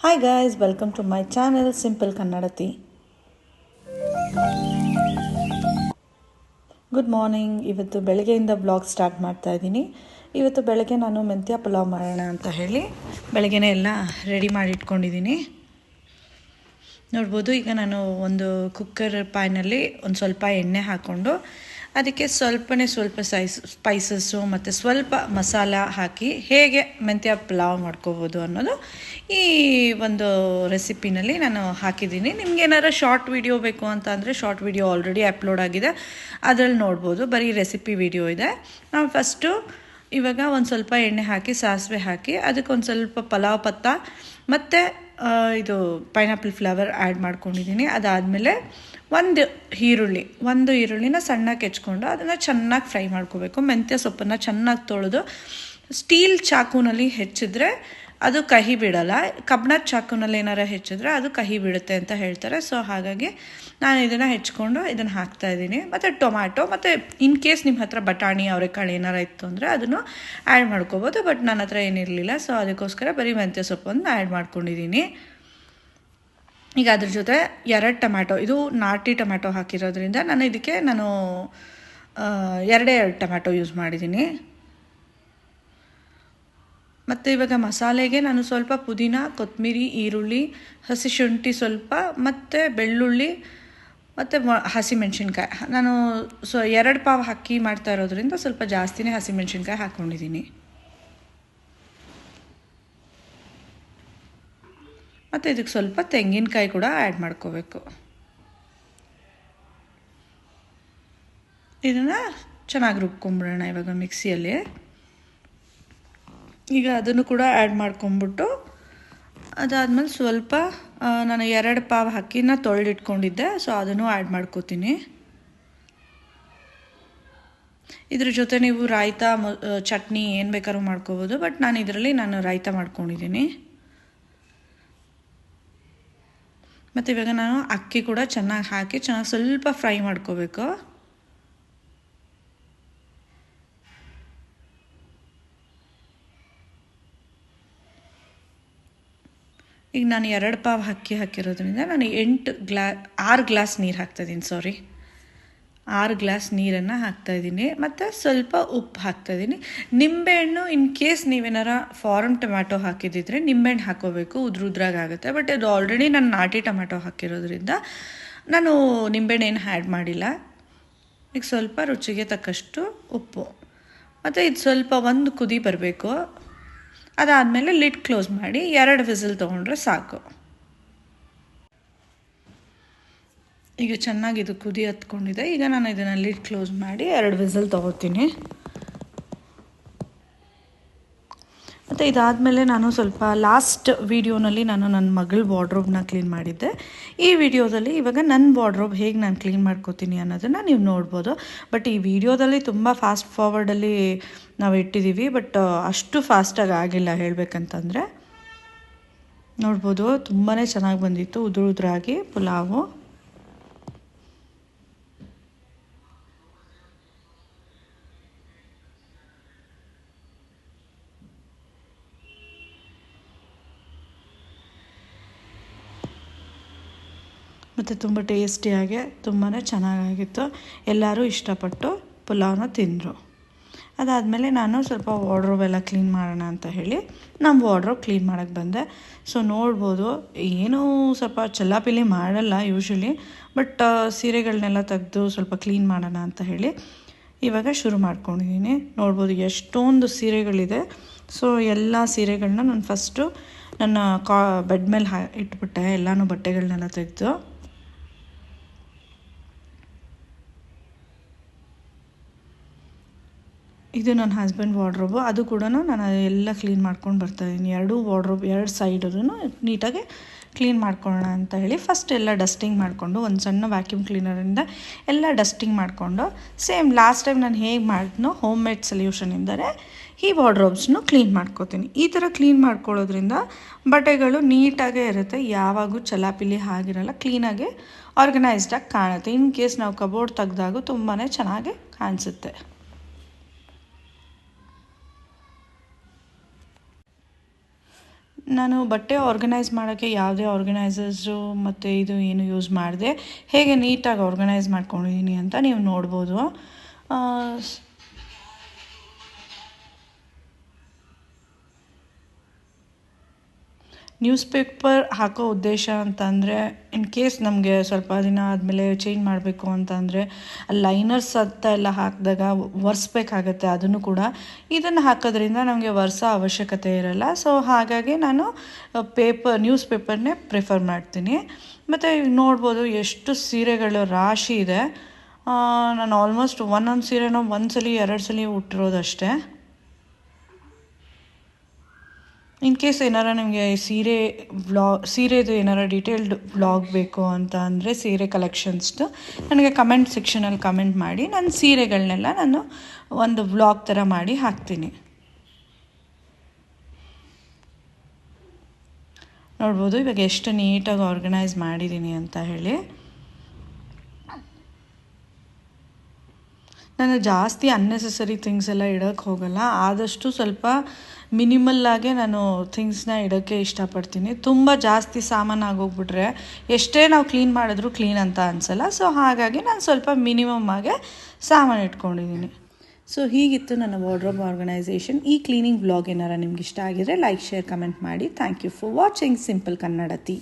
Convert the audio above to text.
Hi guys, welcome to my channel Simple Kannadati. Good morning. ಇವತ್ತು ಬೆಳಗ್ಗೆಯಿಂದ blog start ಮಾಡ್ತಾ ಇದ್ದೀನಿ. ಇವತ್ತು ಬೆಳಗ್ಗೆ ನಾನು ಮೆಂತ್ಯ ಪಲಾವ್ ಮಾಡೋಣ ಅಂತ ಹೇಳಿ ಬೆಳಗ್ಗೆನೇ ಎಲ್ಲ ರೆಡಿ ಮಾಡಿ ಇಟ್ಕೊಂಡಿದ್ದೀನಿ. ನೋಡ್ಬೋದು, ಈಗ ನಾನು ಒಂದು ಕುಕ್ಕರ್ ಪ್ಯಾನಲ್ಲಿ ಒಂದು ಸ್ವಲ್ಪ ಎಣ್ಣೆ ಹಾಕ್ಕೊಂಡು ಅದಕ್ಕೆ ಸ್ವಲ್ಪ ಸ್ಪೈಸಸ್ಸು ಮತ್ತು ಸ್ವಲ್ಪ ಮಸಾಲ ಹಾಕಿ ಹೇಗೆ ಮೆಂತ್ಯ ಪಲಾವ್ ಮಾಡ್ಕೋಬೋದು ಅನ್ನೋದು ಈ ಒಂದು ರೆಸಿಪಿನಲ್ಲಿ ನಾನು ಹಾಕಿದ್ದೀನಿ. ನಿಮ್ಗೆ ಏನಾರು ಶಾರ್ಟ್ ವಿಡಿಯೋ ಬೇಕು ಅಂತ ಅಂದರೆ ಶಾರ್ಟ್ ವಿಡಿಯೋ ಆಲ್ರೆಡಿ ಅಪ್ಲೋಡ್ ಆಗಿದೆ, ಅದರಲ್ಲಿ ನೋಡ್ಬೋದು. ಬರೀ ರೆಸಿಪಿ ವಿಡಿಯೋ ಇದೆ. ನಾವು ಫಸ್ಟು ಇವಾಗ ಒಂದು ಸ್ವಲ್ಪ ಎಣ್ಣೆ ಹಾಕಿ ಸಾಸಿವೆ ಹಾಕಿ ಅದಕ್ಕೊಂದು ಸ್ವಲ್ಪ ಪಲಾವ್ ಪತ್ತ ಮತ್ತು ಇದು ಪೈನಾಪಲ್ ಫ್ಲೇವರ್ ಆ್ಯಡ್ ಮಾಡ್ಕೊಂಡಿದ್ದೀನಿ. ಅದಾದಮೇಲೆ ಒಂದು ಈರುಳ್ಳಿನ ಸಣ್ಣಗೆ ಹೆಚ್ಕೊಂಡು ಅದನ್ನು ಚೆನ್ನಾಗಿ ಫ್ರೈ ಮಾಡ್ಕೋಬೇಕು. ಮೆಂತ್ಯ ಸೊಪ್ಪನ್ನು ಚೆನ್ನಾಗಿ ತೊಳೆದು ಸ್ಟೀಲ್ ಚಾಕುನಲ್ಲಿ ಹೆಚ್ಚಿದ್ರೆ ಅದು ಕಹಿ ಬಿಡಲ್ಲ, ಕಬ್ಬಿಣದ ಚಾಕುನಲ್ಲಿ ಏನಾರು ಹೆಚ್ಚಿದ್ರೆ ಅದು ಕಹಿ ಬಿಡುತ್ತೆ ಅಂತ ಹೇಳ್ತಾರೆ. ಸೊ ಹಾಗಾಗಿ ನಾನು ಇದನ್ನು ಹೆಚ್ಕೊಂಡು ಇದನ್ನು ಹಾಕ್ತಾಯಿದ್ದೀನಿ. ಮತ್ತು ಟೊಮ್ಯಾಟೊ ಮತ್ತು ಇನ್ ಕೇಸ್ ನಿಮ್ಮ ಹತ್ರ ಬಟಾಣಿ ಅವರೆಕಾಳು ಏನಾರು ಇತ್ತು ಅಂದರೆ ಅದನ್ನು ಆ್ಯಡ್ ಮಾಡ್ಕೋಬೋದು. ಬಟ್ ನನ್ನ ಹತ್ರ ಏನಿರಲಿಲ್ಲ, ಸೊ ಅದಕ್ಕೋಸ್ಕರ ಬರೀ ಮೆಂತ್ಯ ಸೊಪ್ಪನ್ನು ಆ್ಯಡ್ ಮಾಡ್ಕೊಂಡಿದ್ದೀನಿ. ಈಗ ಅದ್ರ ಜೊತೆ 2 ಟೊಮ್ಯಾಟೊ, ಇದು ನಾಟಿ ಟೊಮ್ಯಾಟೊ ಹಾಕಿರೋದ್ರಿಂದ ನಾನು 2 ಟೊಮ್ಯಾಟೊ ಯೂಸ್ ಮಾಡಿದ್ದೀನಿ. ಮತ್ತು ಇವಾಗ ಮಸಾಲೆಗೆ ನಾನು ಸ್ವಲ್ಪ ಪುದೀನ, ಕೊತ್ತಂಬರಿ, ಈರುಳ್ಳಿ, ಹಸಿ ಶುಂಠಿ ಸ್ವಲ್ಪ ಮತ್ತು ಬೆಳ್ಳುಳ್ಳಿ ಮತ್ತು ಹಸಿಮೆಣ್ಸಿನ್ಕಾಯಿ, ನಾನು 2 ಪಾವ್ ಅಕ್ಕಿ ಮಾಡ್ತಾ ಇರೋದ್ರಿಂದ ಸ್ವಲ್ಪ ಜಾಸ್ತಿನೇ ಹಸಿಮೆಣ್ಸಿನ್ಕಾಯಿ ಹಾಕ್ಕೊಂಡಿದ್ದೀನಿ. ಮತ್ತು ಇದಕ್ಕೆ ಸ್ವಲ್ಪ ತೆಂಗಿನಕಾಯಿ ಕೂಡ ಆ್ಯಡ್ ಮಾಡ್ಕೋಬೇಕು. ಇದನ್ನು ಚೆನ್ನಾಗಿ ರುಬ್ಕೊಂಬಿಡೋಣ ಇವಾಗ ಮಿಕ್ಸಿಯಲ್ಲಿ. ಈಗ ಅದನ್ನು ಕೂಡ ಆ್ಯಡ್ ಮಾಡ್ಕೊಂಬಿಟ್ಟು ಅದಾದಮೇಲೆ ಸ್ವಲ್ಪ ನಾನು 2 ಪಾವ್ ಅಕ್ಕಿನ ತೊಳೆದಿಟ್ಕೊಂಡಿದ್ದೆ, ಸೊ ಅದನ್ನು ಆ್ಯಡ್ ಮಾಡ್ಕೋತೀನಿ. ಇದ್ರ ಜೊತೆ ನೀವು ರಾಯ್ತ, ಚಟ್ನಿ ಏನು ಬೇಕಾದ್ರೂ ಮಾಡ್ಕೋಬೋದು. ಬಟ್ ನಾನು ರಾಯ್ತ ಮಾಡ್ಕೊಂಡಿದ್ದೀನಿ. ಮತ್ತು ಇವಾಗ ನಾನು ಅಕ್ಕಿ ಕೂಡ ಚೆನ್ನಾಗಿ ಹಾಕಿ ಸ್ವಲ್ಪ ಫ್ರೈ ಮಾಡ್ಕೋಬೇಕು. ಈಗ ನಾನು 2 ಪಾವ್ ಅಕ್ಕಿ ಹಾಕಿರೋದ್ರಿಂದ ನಾನು 6 ಗ್ಲಾಸ್ ನೀರು ಹಾಕ್ತಾಯಿದ್ದೀನಿ. 6 ಗ್ಲಾಸ್ ನೀರನ್ನು ಹಾಕ್ತಾಯಿದ್ದೀನಿ. ಮತ್ತು ಸ್ವಲ್ಪ ಉಪ್ಪು ಹಾಕ್ತಾಯಿದ್ದೀನಿ. ನಿಂಬೆಹಣ್ಣು ಇನ್ ಕೇಸ್ ನೀವೇನಾರ ಫಾರಮ್ ಟೊಮ್ಯಾಟೊ ಹಾಕಿದ್ದಿದ್ರೆ ನಿಂಬೆಹಣ್ಣು ಹಾಕೋಬೇಕು, ಉದ್ರಾಗುತ್ತೆ. ಬಟ್ ಇದು ಆಲ್ರೆಡಿ ನಾನು ನಾಟಿ ಟೊಮ್ಯಾಟೊ ಹಾಕಿರೋದ್ರಿಂದ ನಾನು ನಿಂಬೆಹಣ್ಣು ಏನು ಆ್ಯಡ್ ಮಾಡಿಲ್ಲ. ಈಗ ಸ್ವಲ್ಪ ರುಚಿಗೆ ತಕ್ಕಷ್ಟು ಉಪ್ಪು ಮತ್ತು ಇದು ಸ್ವಲ್ಪ ಒಂದು ಕುದಿ ಬರಬೇಕು. ಅದಾದಮೇಲೆ ಲಿಡ್ ಕ್ಲೋಸ್ ಮಾಡಿ 2 ವಿಸಿಲ್ ತೊಗೊಂಡ್ರೆ ಸಾಕು. ಈಗ ಚೆನ್ನಾಗಿ ಇದು ಕುದಿ ಹತ್ಕೊಂಡಿದೆ. ಈಗ ನಾನು ಇದನ್ನು ಲಿಡ್ ಕ್ಲೋಸ್ ಮಾಡಿ 2 ವಿಸಿಲ್ ತೊಗೋತೀನಿ. ಮತ್ತು ಇದಾದಮೇಲೆ ನಾನು ಸ್ವಲ್ಪ ಲಾಸ್ಟ್ ವೀಡಿಯೋನಲ್ಲಿ ನಾನು ನನ್ನ ಮಗಳ ವಾರ್ಡ್ರೋಬ್ನ ಕ್ಲೀನ್ ಮಾಡಿದ್ದೆ. ಈ ವಿಡಿಯೋದಲ್ಲಿ ಇವಾಗ ನನ್ನ ವಾರ್ಡ್ರೋಬ್ ಹೇಗೆ ನಾನು ಕ್ಲೀನ್ ಮಾಡ್ಕೋತೀನಿ ಅನ್ನೋದನ್ನು ನೀವು ನೋಡ್ಬೋದು. ಬಟ್ ಈ ವಿಡಿಯೋದಲ್ಲಿ ತುಂಬ ಫಾಸ್ಟ್ ಫಾರ್ವರ್ಡಲ್ಲಿ ನಾವು ಇಟ್ಟಿದ್ದೀವಿ, ಬಟ್ ಅಷ್ಟು ಫಾಸ್ಟಾಗಿ ಆಗಿಲ್ಲ ಹೇಳಬೇಕಂತಂದರೆ. ನೋಡ್ಬೋದು, ತುಂಬಾ ಚೆನ್ನಾಗಿ ಬಂದಿತ್ತು ಉದುರಾಗಿ ಪುಲಾವು. ಮತ್ತು ತುಂಬ ಟೇಸ್ಟಿಯಾಗಿ ತುಂಬಾ ಚೆನ್ನಾಗಾಗಿತ್ತು. ಎಲ್ಲರೂ ಇಷ್ಟಪಟ್ಟು ಪುಲಾವ್ನ ತಿಂದರು. ಅದಾದಮೇಲೆ ನಾನು ಸ್ವಲ್ಪ ವಾರ್ಡ್ರೋಬ್ ಎಲ್ಲ ಕ್ಲೀನ್ ಮಾಡೋಣ ಅಂತ ಹೇಳಿ ನಮ್ಮ ವಾರ್ಡ್ರೋಬ್ ಕ್ಲೀನ್ ಮಾಡೋಕ್ಕೆ ಬಂದೆ. ಸೊ ನೋಡ್ಬೋದು, ಏನೂ ಸ್ವಲ್ಪ ಚೆಲ್ಲಾಪಿಲ್ಲಿ ಮಾಡಲ್ಲ ಯೂಶ್ವಲಿ, ಬಟ್ ಸೀರೆಗಳನ್ನೆಲ್ಲ ತೆಗೆದು ಸ್ವಲ್ಪ ಕ್ಲೀನ್ ಮಾಡೋಣ ಅಂತ ಹೇಳಿ ಇವಾಗ ಶುರು ಮಾಡ್ಕೊಂಡಿದ್ದೀನಿ. ನೋಡ್ಬೋದು ಎಷ್ಟೊಂದು ಸೀರೆಗಳಿದೆ. ಸೊ ಎಲ್ಲ ಸೀರೆಗಳನ್ನ ನಾನು ಫಸ್ಟು ನನ್ನ ಬೆಡ್ ಮೇಲೆ ಇಟ್ಬಿಟ್ಟೆ, ಎಲ್ಲನೂ ಬಟ್ಟೆಗಳನ್ನೆಲ್ಲ ತೆಗೆದು. ಇದು ನನ್ನ ಹಸ್ಬೆಂಡ್ ವಾರ್ಡ್ರೋಬು, ಅದು ಕೂಡ ನಾನು ಎಲ್ಲ ಕ್ಲೀನ್ ಮಾಡ್ಕೊಂಡು ಬರ್ತಾಯಿದ್ದೀನಿ. 2 ವಾರ್ಡ್ರೋಬ್ 2 ಸೈಡನ್ನು ನೀಟಾಗಿ ಕ್ಲೀನ್ ಮಾಡ್ಕೊಳ್ಳೋಣ ಅಂತ ಹೇಳಿ ಫಸ್ಟ್ ಎಲ್ಲ ಡಸ್ಟಿಂಗ್ ಮಾಡಿಕೊಂಡು ಒಂದು ಸಣ್ಣ ವ್ಯಾಕ್ಯೂಮ್ ಕ್ಲೀನರಿಂದ ಎಲ್ಲ ಡಸ್ಟಿಂಗ್ ಮಾಡಿಕೊಂಡು ಸೇಮ್ ಲಾಸ್ಟ್ ಟೈಮ್ ನಾನು ಹೇಗೆ ಮಾಡಿದ್ನೋ ಹೋಮ್ ಮೇಡ್ ಸೊಲ್ಯೂಷನಿಂದಲೇ ಈ ವಾರ್ಡ್ರೋಬ್ಸ್ನು ಕ್ಲೀನ್ ಮಾಡ್ಕೋತೀನಿ. ಈ ಥರ ಕ್ಲೀನ್ ಮಾಡ್ಕೊಳ್ಳೋದ್ರಿಂದ ಬಟ್ಟೆಗಳು ನೀಟಾಗೇ ಇರುತ್ತೆ, ಯಾವಾಗೂ ಚಲಾಪಿಲಿ ಆಗಿರಲ್ಲ, ಕ್ಲೀನಾಗಿ ಆರ್ಗನೈಸ್ಡಾಗಿ ಕಾಣುತ್ತೆ. ಇನ್ ಕೇಸ್ ನಾವು ಕಬೋರ್ಡ್ ತೆಗೆದಾಗ ತುಂಬಾ ಚೆನ್ನಾಗಿ ಕಾಣಿಸುತ್ತೆ. ನಾನು ಬಟ್ಟೆ ಆರ್ಗನೈಸ್ ಮಾಡೋಕ್ಕೆ ಯಾವುದೇ ಆರ್ಗನೈಸರ್ಸು ಮತ್ತು ಇದು ಏನು ಯೂಸ್ ಮಾಡಿದೆ, ಹೇಗೆ ನೀಟಾಗಿ ಆರ್ಗನೈಸ್ ಮಾಡ್ಕೊಂಡಿದ್ದೀನಿ ಅಂತ ನೀವು ನೋಡ್ಬೋದು. ನ್ಯೂಸ್ ಪೇಪರ್ ಹಾಕೋ ಉದ್ದೇಶ ಅಂತಂದರೆ, ಇನ್ ಕೇಸ್ ನಮಗೆ ಸ್ವಲ್ಪ ದಿನ ಆದಮೇಲೆ ಚೇಂಜ್ ಮಾಡಬೇಕು ಅಂತಂದರೆ ಲೈನರ್ಸ್ ಅಂತ ಎಲ್ಲ ಹಾಕಿದಾಗ ಒರೆಸ್ಬೇಕಾಗತ್ತೆ. ಅದನ್ನು ಕೂಡ ಇದನ್ನು ಹಾಕೋದ್ರಿಂದ ನಮಗೆ ಒರೆಸೋ ಅವಶ್ಯಕತೆ ಇರಲ್ಲ. ಸೊ ಹಾಗಾಗಿ ನಾನು ನ್ಯೂಸ್ ಪೇಪರ್ನೇ ಪ್ರಿಫರ್ ಮಾಡ್ತೀನಿ. ಮತ್ತು ನೋಡ್ಬೋದು ಎಷ್ಟು ಸೀರೆಗಳು ರಾಶಿ ಇದೆ. ನಾನು ಆಲ್ಮೋಸ್ಟ್ ಒಂದೊಂದು ಸೀರೆನೋ ಒಂದು ಸಲ 2 ಸಲ ಉಟ್ಟಿರೋದಷ್ಟೇ. ಇನ್ ಕೇಸ್ ಏನಾರ ನಿಮಗೆ ಸೀರೆದು ಏನಾರ ಡೀಟೇಲ್ಡ್ ವ್ಲಾಗ್ ಬೇಕು ಅಂತ ಅಂದರೆ, ಸೀರೆ ಕಲೆಕ್ಷನ್ಸ್ದು ನನಗೆ ಕಮೆಂಟ್ ಸೆಕ್ಷನಲ್ಲಿ ಕಮೆಂಟ್ ಮಾಡಿ. ನಾನು ಸೀರೆಗಳನ್ನೆಲ್ಲ ನಾನು ಒಂದು ವ್ಲಾಗ್ ಥರ ಮಾಡಿ ಹಾಕ್ತೀನಿ. ನೋಡ್ಬೋದು ಇವಾಗ ಎಷ್ಟು ನೀಟಾಗಿ ಆರ್ಗನೈಸ್ ಮಾಡಿದ್ದೀನಿ ಅಂತ ಹೇಳಿ. ನಾನು ಜಾಸ್ತಿ ಅನ್ನೆಸೆಸರಿ ಥಿಂಗ್ಸ್ ಎಲ್ಲ ಇಡೋಕ್ಕೆ ಹೋಗಲ್ಲ. ಆದಷ್ಟು ಸ್ವಲ್ಪ ಮಿನಿಮಲ್ಲಾಗೆ ನಾನು ಥಿಂಗ್ಸ್ನ ಇಡೋಕ್ಕೆ ಇಷ್ಟಪಡ್ತೀನಿ. ತುಂಬ ಜಾಸ್ತಿ ಸಾಮಾನು ಆಗೋಗ್ಬಿಟ್ರೆ ಎಷ್ಟೇ ನಾವು ಕ್ಲೀನ್ ಮಾಡಿದ್ರೂ ಕ್ಲೀನ್ ಅಂತ ಅನಿಸಲ್ಲ. ಸೊ ಹಾಗಾಗಿ ನಾನು ಸ್ವಲ್ಪ ಮಿನಿಮಮ್ ಆಗಿ ಸಾಮಾನು ಇಟ್ಕೊಂಡಿದ್ದೀನಿ. ಸೊ ಹೀಗಿತ್ತು ನನ್ನ ವಾರ್ಡ್ರೋಬ್ ಆರ್ಗನೈಸೇಷನ್. ಈ ಕ್ಲೀನಿಂಗ್ ವ್ಲಾಗ್ ಏನಾರ ನಿಮ್ಗೆ ಇಷ್ಟ ಆಗಿದ್ರೆ ಲೈಕ್, ಶೇರ್, ಕಮೆಂಟ್ ಮಾಡಿ. Thank you for watching simple Kannadathi.